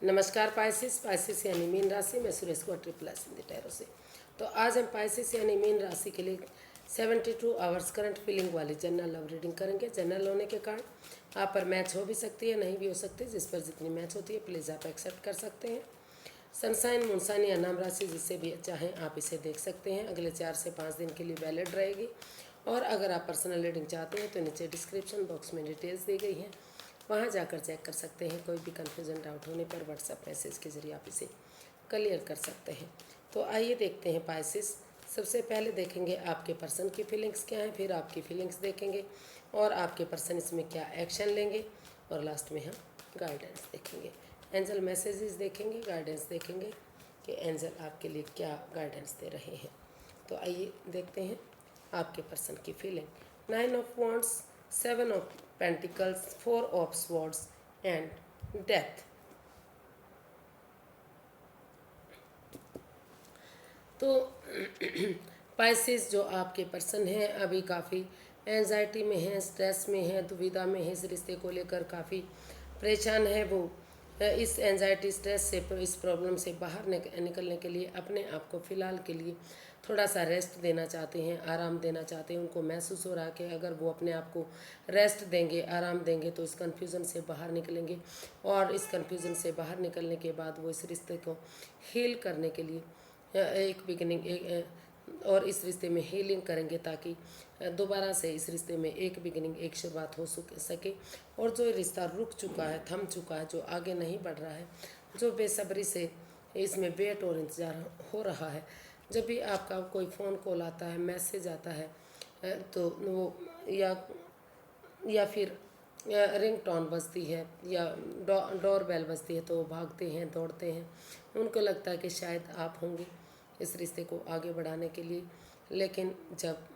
नमस्कार पाइसिस यानी मीन राशि में सुरेश को ट्रिप्लस हिंदी टैरो से। तो आज हम पाइसिस यानी मीन राशि के लिए 72 आवर्स करंट फीलिंग वाली जनरल लव रीडिंग करेंगे। जनरल होने के कारण आप पर मैच हो भी सकती है, नहीं भी हो सकती। जिस पर जितनी मैच होती है प्लीज़ आप एक्सेप्ट कर सकते हैं। सनसाइन मूनसाइन या नाम राशि जिससे भी चाहें आप इसे देख सकते हैं। अगले 4 से 5 दिन के लिए वैलिड रहेगी। और अगर आप पर्सनल रीडिंग चाहते हैं तो नीचे डिस्क्रिप्शन बॉक्स में डिटेल्स दी गई हैं, वहाँ जाकर चेक कर सकते हैं। कोई भी कन्फ्यूजन डाउट होने पर व्हाट्सएप मैसेज के जरिए आप इसे क्लियर कर सकते हैं। तो आइए देखते हैं पाइसिस। सबसे पहले देखेंगे आपके पर्सन की फीलिंग्स क्या हैं, फिर आपकी फीलिंग्स देखेंगे और आपके पर्सन इसमें क्या एक्शन लेंगे, और लास्ट में हम गाइडेंस देखेंगे। एंजल मैसेजेस देखेंगे, गाइडेंस देखेंगे कि एंजल आपके लिए क्या गाइडेंस दे रहे हैं। तो आइए देखते हैं आपके पर्सन की feeling. 9 of wands, 7 of pentacles, 4 of swords and death. तो पाइसिस जो आपके पर्सन हैं अभी काफ़ी एंजाइटी में हैं, स्ट्रेस में हैं, दुविधा में है, इस रिश्ते को लेकर काफ़ी परेशान है। वो इस एंजाइटी स्ट्रेस से, इस प्रॉब्लम से बाहर निकलने के लिए अपने आप को फ़िलहाल के लिए थोड़ा सा रेस्ट देना चाहते हैं, आराम देना चाहते हैं। उनको महसूस हो रहा है कि अगर वो अपने आप को रेस्ट देंगे, आराम देंगे तो इस कन्फ्यूज़न से बाहर निकलेंगे, और इस कन्फ्यूज़न से बाहर निकलने के बाद वो इस रिश्ते को हील करने के लिए एक बिगिनिंग और इस रिश्ते में हीलिंग करेंगे, ताकि दोबारा से इस रिश्ते में एक बिगिनिंग, एक शुरुआत हो सके। और जो रिश्ता रुक चुका है, थम चुका है, जो आगे नहीं बढ़ रहा है, जो बेसब्री से इसमें वेट और इंतज़ार हो रहा है, जब भी आपका कोई फ़ोन कॉल आता है, मैसेज आता है, तो वो या फिर रिंग टोन बजती है या डोर बेल बजती है, तो वो भागते हैं, दौड़ते हैं। उनको लगता है कि शायद आप होंगे इस रिश्ते को आगे बढ़ाने के लिए, लेकिन जब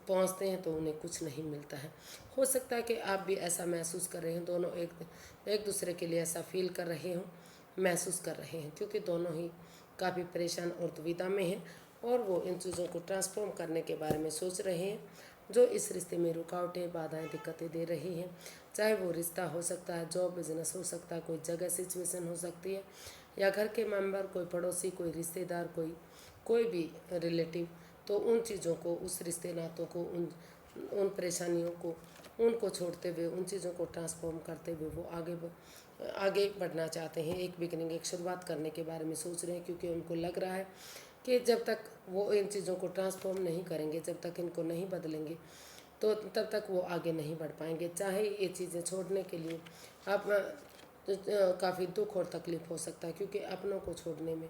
पहुंचते हैं तो उन्हें कुछ नहीं मिलता है। हो सकता है कि आप भी ऐसा महसूस कर रहे हैं, दोनों एक दूसरे के लिए ऐसा फील कर रहे हों, महसूस कर रहे हैं, क्योंकि दोनों ही काफ़ी परेशान और दुविधा में हैं, और वो इन चीज़ों को ट्रांसफॉर्म करने के बारे में सोच रहे हैं जो इस रिश्ते में रुकावटें, बाधाएं, दिक्कतें दे रही हैं। चाहे वो रिश्ता हो सकता है, जॉब, बिजनेस हो सकता है, कोई जगह सिचुएशन हो सकती है, या घर के मेंबर, कोई पड़ोसी, कोई रिश्तेदार, कोई भी रिलेटिव। तो उन चीज़ों को, उस रिश्ते नातों को, उन परेशानियों को, उनको छोड़ते हुए, उन चीज़ों को ट्रांसफॉर्म करते हुए वो आगे बढ़ना चाहते हैं। एक बिगनिंग, एक शुरुआत करने के बारे में सोच रहे हैं, क्योंकि उनको लग रहा है कि जब तक वो इन चीज़ों को ट्रांसफॉर्म नहीं करेंगे, जब तक इनको नहीं बदलेंगे, तो तब तक वो आगे नहीं बढ़ पाएंगे। चाहे ये चीज़ें छोड़ने के लिए आप काफ़ी दुख और तकलीफ़ हो सकता है, क्योंकि अपनों को छोड़ने में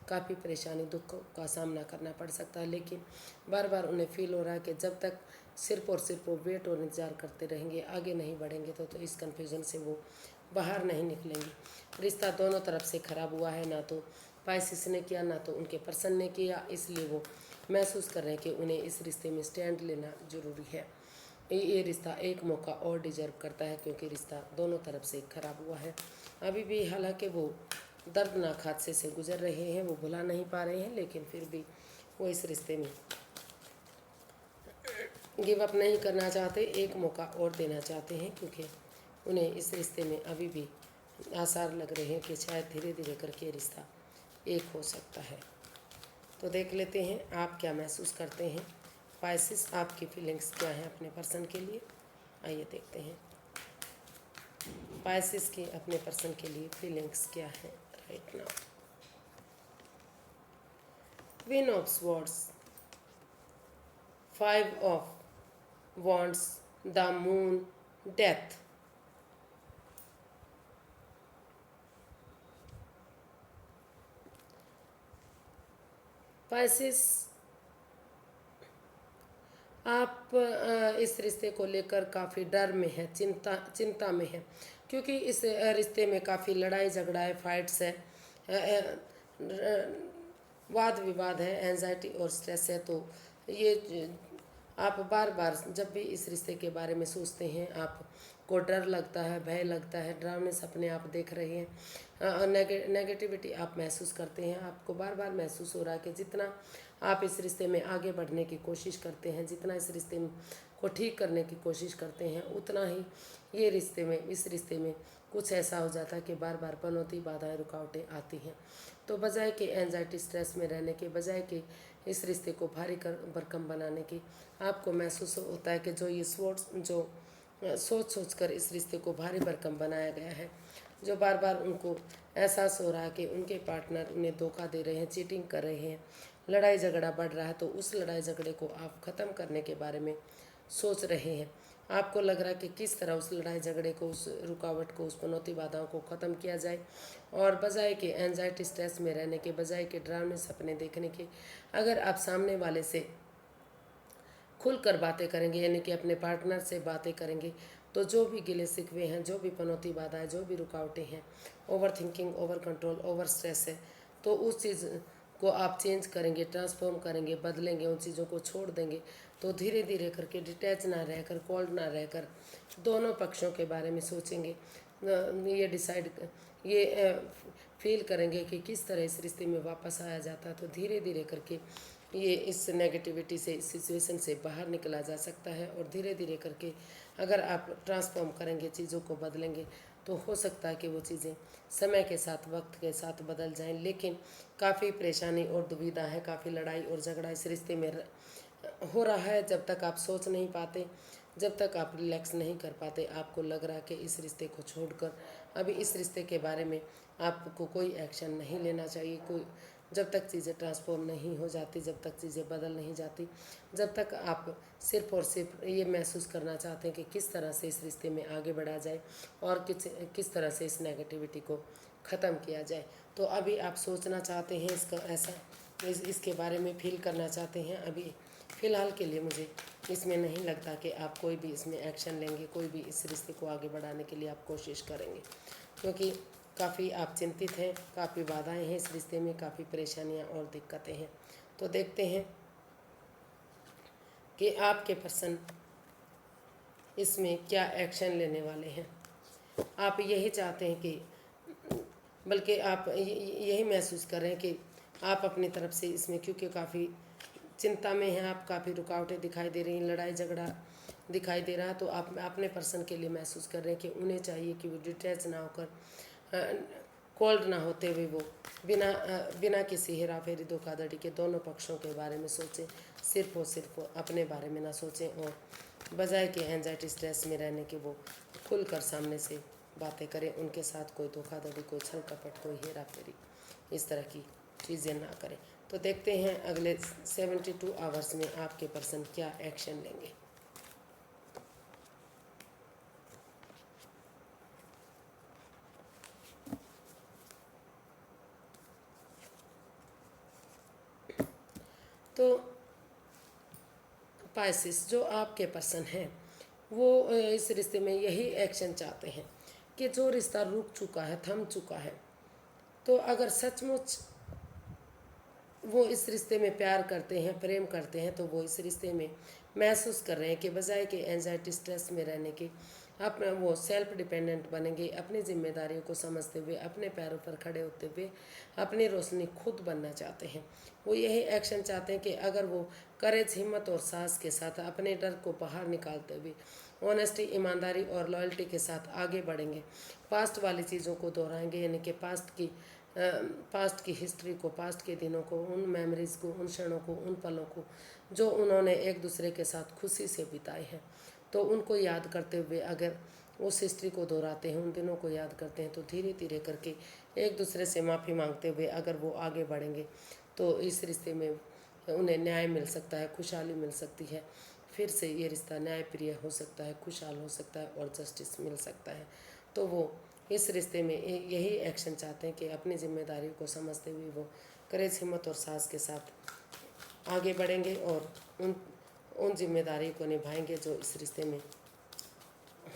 काफ़ी परेशानी, दुख का सामना करना पड़ सकता है। लेकिन बार बार उन्हें फील हो रहा है कि जब तक सिर्फ और सिर्फ वो वेट और इंतज़ार करते रहेंगे, आगे नहीं बढ़ेंगे, तो इस कन्फ्यूज़न से वो बाहर नहीं निकलेंगे। रिश्ता दोनों तरफ से ख़राब हुआ है, ना तो पाइसिस ने किया, ना तो उनके पर्सन ने किया, इसलिए वो महसूस कर रहे हैं कि उन्हें इस रिश्ते में स्टैंड लेना ज़रूरी है। ये रिश्ता एक मौका और डिजर्व करता है, क्योंकि रिश्ता दोनों तरफ से खराब हुआ है। अभी भी हालांकि वो दर्दनाक हादसे से गुजर रहे हैं, वो भुला नहीं पा रहे हैं, लेकिन फिर भी वो इस रिश्ते में गिव अप नहीं करना चाहते, एक मौका और देना चाहते हैं, क्योंकि उन्हें इस रिश्ते में अभी भी आसार लग रहे हैं कि शायद धीरे धीरे करके रिश्ता एक हो सकता है। तो देख लेते हैं आप क्या महसूस करते हैं। पाइसिस, आपकी फीलिंग्स क्या हैं अपने पर्सन के लिए, आइए देखते हैं पाइसिस की अपने पर्सन के लिए फीलिंग्स क्या हैं right now. Queen of swords, 5 of wands, the moon, death. Pisces, आप इस रिश्ते को लेकर काफ़ी डर में है, चिंता में है, क्योंकि इस रिश्ते में काफ़ी लड़ाई झगड़ा है, फाइट्स है, वाद विवाद है, एंजाइटी और स्ट्रेस है। तो ये आप बार बार जब भी इस रिश्ते के बारे में सोचते हैं, आपको डर लगता है, भय लगता है, डरावने सपने आप देख रहे हैं, नेगेटिविटी आप महसूस करते हैं। आपको बार बार महसूस हो रहा है कि जितना आप इस रिश्ते में आगे बढ़ने की कोशिश करते हैं, जितना इस रिश्ते को ठीक करने की कोशिश करते हैं, उतना ही इस रिश्ते में कुछ ऐसा हो जाता है कि बार बार पनौती बाधाएं रुकावटें आती हैं। तो बजाय कि एंजाइटी स्ट्रेस में रहने के, बजाय कि इस रिश्ते को भारी कर भरकम बनाने की, आपको महसूस होता है कि जो सोच सोच कर इस रिश्ते को भारी भरकम बनाया गया है, जो बार बार उनको एहसास हो रहा है कि उनके पार्टनर उन्हें धोखा दे रहे हैं, चीटिंग कर रहे हैं, लड़ाई झगड़ा बढ़ रहा है, तो उस लड़ाई झगड़े को आप ख़त्म करने के बारे में सोच रहे हैं। आपको लग रहा है कि किस तरह उस लड़ाई झगड़े को, उस रुकावट को, उस पनौती बाधाओं को ख़त्म किया जाए, और बजाय कि एंजाइटी स्ट्रेस में रहने के, बजाय कि डरावने सपने देखने के, अगर आप सामने वाले से खुलकर बातें करेंगे, यानी कि अपने पार्टनर से बातें करेंगे, तो जो भी गिले शिकवे हैं, जो भी पनौती बाधाएं, जो भी रुकावटें हैं, over thinking, over control, over stress है, तो उस चीज़ को आप चेंज करेंगे, ट्रांसफॉर्म करेंगे, बदलेंगे, उन चीज़ों को छोड़ देंगे, तो धीरे धीरे करके डिटैच ना रहकर, कोल्ड ना रहकर, दोनों पक्षों के बारे में सोचेंगे, ये फील करेंगे कि किस तरह इस रिश्ते में वापस आया जाता है। तो धीरे धीरे करके ये इस नेगेटिविटी से, इस सिचुएशन से बाहर निकला जा सकता है। और धीरे धीरे करके अगर आप ट्रांसफॉर्म करेंगे, चीज़ों को बदलेंगे, तो हो सकता है कि वो चीज़ें समय के साथ, वक्त के साथ बदल जाएं। लेकिन काफ़ी परेशानी और दुविधा है, काफ़ी लड़ाई और झगड़ा इस रिश्ते में हो रहा है। जब तक आप सोच नहीं पाते, जब तक आप रिलैक्स नहीं कर पाते, आपको लग रहा है कि इस रिश्ते को छोड़कर अभी इस रिश्ते के बारे में आपको कोई एक्शन नहीं लेना चाहिए। कोई जब तक चीज़ें ट्रांसफॉर्म नहीं हो जाती, जब तक चीज़ें बदल नहीं जाती, जब तक आप सिर्फ और सिर्फ ये महसूस करना चाहते हैं कि किस तरह से इस रिश्ते में आगे बढ़ा जाए और किस तरह से इस नेगेटिविटी को ख़त्म किया जाए, तो अभी आप सोचना चाहते हैं इसका, ऐसा इसके बारे में फील करना चाहते हैं। अभी फ़िलहाल के लिए मुझे इसमें नहीं लगता कि आप कोई भी इसमें एक्शन लेंगे, कोई भी इस रिश्ते को आगे बढ़ाने के लिए आप कोशिश करेंगे, क्योंकि काफ़ी आप चिंतित हैं, काफ़ी बाधाएं हैं इस रिश्ते में, काफ़ी परेशानियां और दिक्कतें हैं। तो देखते हैं कि आपके पर्सन इसमें क्या एक्शन लेने वाले हैं। आप यही चाहते हैं कि, बल्कि आप यही महसूस कर रहे हैं कि आप अपनी तरफ से इसमें, क्योंकि काफ़ी चिंता में हैं आप, काफ़ी रुकावटें दिखाई दे रही हैं, लड़ाई झगड़ा दिखाई दे रहा है, तो आप अपने पर्सन के लिए महसूस कर रहे हैं कि उन्हें चाहिए कि वो डिटैच ना होकर, कोल्ड ना होते हुए वो बिना किसी हेरा फेरी, धोखाधड़ी के दोनों पक्षों के बारे में सोचें, सिर्फ और सिर्फ अपने बारे में ना सोचें, और बजाय कि एंजाइटी स्ट्रेस में रहने के वो खुलकर सामने से बातें करें, उनके साथ कोई धोखाधड़ी, कोई छल कपट, कोई हेरा फेरी, इस तरह की चीज़ें ना करें। तो देखते हैं अगले 72 आवर्स में आपके पर्सन क्या एक्शन लेंगे। तो पाइसेस, जो आपके पर्सन हैं, वो इस रिश्ते में यही एक्शन चाहते हैं कि जो रिश्ता रुक चुका है, थम चुका है, तो अगर सचमुच वो इस रिश्ते में प्यार करते हैं, प्रेम करते हैं, तो वो इस रिश्ते में महसूस कर रहे हैं कि बजाय कि एंजाइटी स्ट्रेस में रहने के, अपना वो सेल्फ डिपेंडेंट बनेंगे, अपनी जिम्मेदारियों को समझते हुए, अपने पैरों पर खड़े होते हुए अपनी रोशनी खुद बनना चाहते हैं। वो यही एक्शन चाहते हैं कि अगर वो करेज, हिम्मत और साहस के साथ अपने डर को बाहर निकालते हुए ऑनेस्टी, ईमानदारी और लॉयल्टी के साथ आगे बढ़ेंगे, पास्ट वाली चीज़ों को दोहराएंगे, यानी कि पास्ट की हिस्ट्री को, पास्ट के दिनों को, उन मेमोरीज़ को, उन क्षणों को, उन पलों को जो उन्होंने एक दूसरे के साथ खुशी से बिताए हैं, तो उनको याद करते हुए अगर उस हिस्ट्री को दोहराते हैं, उन दिनों को याद करते हैं, तो धीरे धीरे करके एक दूसरे से माफ़ी मांगते हुए अगर वो आगे बढ़ेंगे, तो इस रिश्ते में उन्हें न्याय मिल सकता है, खुशहाली मिल सकती है, फिर से ये रिश्ता न्यायप्रिय हो सकता है, खुशहाल हो सकता है और जस्टिस मिल सकता है। तो वो इस रिश्ते में यही एक्शन चाहते हैं कि अपनी जिम्मेदारी को समझते हुए वो करेज, हिम्मत और साहस के साथ आगे बढ़ेंगे और उन जिम्मेदारी को निभाएंगे जो इस रिश्ते में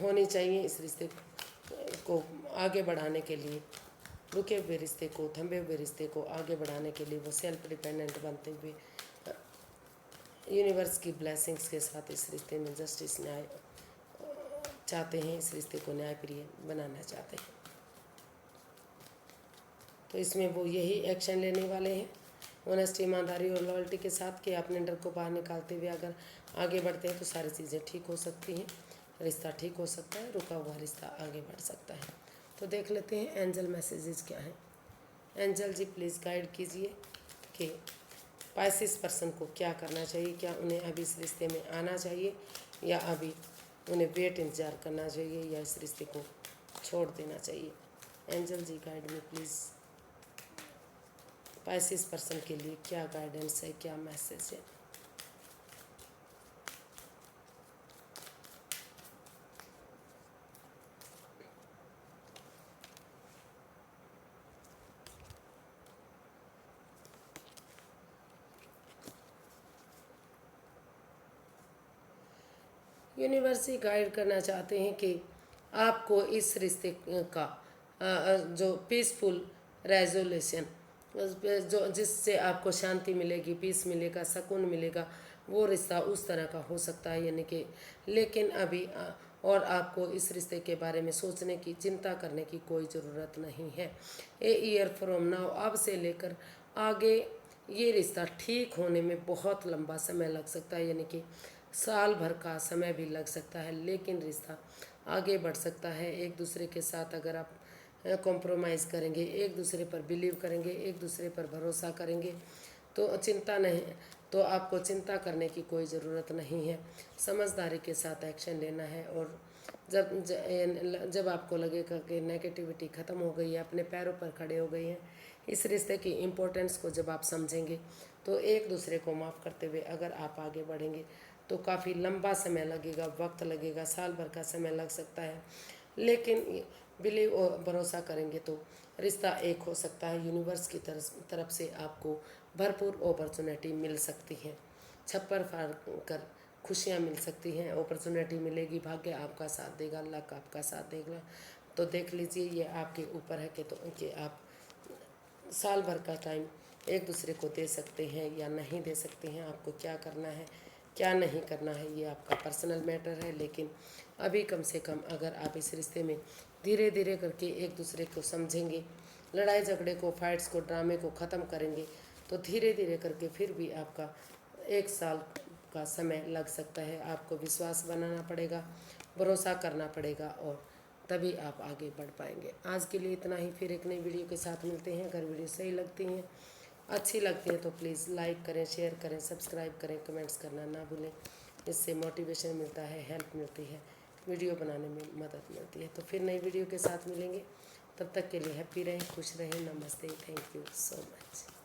होनी चाहिए। इस रिश्ते को आगे बढ़ाने के लिए, रुके हुए रिश्ते को, थमे हुए रिश्ते को आगे बढ़ाने के लिए वो सेल्फ डिपेंडेंट बनते हुए यूनिवर्स की ब्लेसिंग्स के साथ इस रिश्ते में जस्टिस, न्याय चाहते हैं, इस रिश्ते को न्यायप्रिय बनाना चाहते हैं। तो इसमें वो यही एक्शन लेने वाले हैं, ऑनेस्टी, ईमानदारी और लॉयल्टी के साथ, कि अपने डर को बाहर निकालते हुए अगर आगे बढ़ते हैं तो सारी चीज़ें ठीक हो सकती हैं, रिश्ता ठीक हो सकता है, रुका हुआ रिश्ता आगे बढ़ सकता है। तो देख लेते हैं एंजल मैसेजेस क्या हैं। एंजल जी प्लीज़ गाइड कीजिए कि पाइसेस पर्सन को क्या करना चाहिए, क्या उन्हें अभी इस रिश्ते में आना चाहिए या अभी उन्हें वेट इंतज़ार करना चाहिए या इस रिश्ते को छोड़ देना चाहिए। एंजल जी गाइड में प्लीज़ पाइसेस पर्सन के लिए क्या गाइडेंस है, क्या मैसेज है। यूनिवर्स ही गाइड करना चाहते हैं कि आपको इस रिश्ते का जो पीसफुल रेजोल्यूशन, जो जिससे आपको शांति मिलेगी, पीस मिलेगा, सुकून मिलेगा, वो रिश्ता उस तरह का हो सकता है। यानी कि लेकिन अभी और आपको इस रिश्ते के बारे में सोचने की, चिंता करने की कोई ज़रूरत नहीं है। ए ईयर फ्रॉम नाउ, अब से लेकर आगे ये रिश्ता ठीक होने में बहुत लंबा समय लग सकता है, यानी कि साल भर का समय भी लग सकता है, लेकिन रिश्ता आगे बढ़ सकता है। एक दूसरे के साथ अगर आप कॉम्प्रोमाइज़ करेंगे, एक दूसरे पर बिलीव करेंगे, एक दूसरे पर भरोसा करेंगे, तो चिंता नहीं, तो आपको चिंता करने की कोई ज़रूरत नहीं है। समझदारी के साथ एक्शन लेना है। और जब आपको लगेगा कि नेगेटिविटी ख़त्म हो गई है, अपने पैरों पर खड़े हो गई हैं, इस रिश्ते की इम्पोर्टेंस को जब आप समझेंगे, तो एक दूसरे को माफ़ करते हुए अगर आप आगे बढ़ेंगे तो काफ़ी लंबा समय लगेगा, वक्त लगेगा, साल भर का समय लग सकता है, लेकिन बिलीव और भरोसा करेंगे तो रिश्ता एक हो सकता है। यूनिवर्स की तरफ से आपको भरपूर अपॉर्चुनिटी मिल सकती है, छप्पर फाड़ कर खुशियाँ मिल सकती हैं, अपॉर्चुनिटी मिलेगी, भाग्य आपका साथ देगा, लक आपका साथ देगा। तो देख लीजिए, ये आपके ऊपर है कि आप साल भर का टाइम एक दूसरे को दे सकते हैं या नहीं दे सकते हैं। आपको क्या करना है, क्या नहीं करना है, ये आपका पर्सनल मैटर है। लेकिन अभी कम से कम अगर आप इस रिश्ते में धीरे धीरे करके एक दूसरे को समझेंगे, लड़ाई झगड़े को, फाइट्स को, ड्रामे को ख़त्म करेंगे, तो धीरे धीरे करके फिर भी आपका एक साल का समय लग सकता है। आपको विश्वास बनाना पड़ेगा, भरोसा करना पड़ेगा, और तभी आप आगे बढ़ पाएंगे। आज के लिए इतना ही, फिर एक नई वीडियो के साथ मिलते हैं। अगर वीडियो सही लगती हैं, अच्छी लगती है, तो प्लीज़ लाइक करें, शेयर करें, सब्सक्राइब करें, कमेंट्स करना ना भूलें। इससे मोटिवेशन मिलता है, हेल्प मिलती है, वीडियो बनाने में मदद मिलती है। तो फिर नई वीडियो के साथ मिलेंगे, तब तक के लिए हैप्पी रहें, खुश रहें। नमस्ते, थैंक यू सो मच।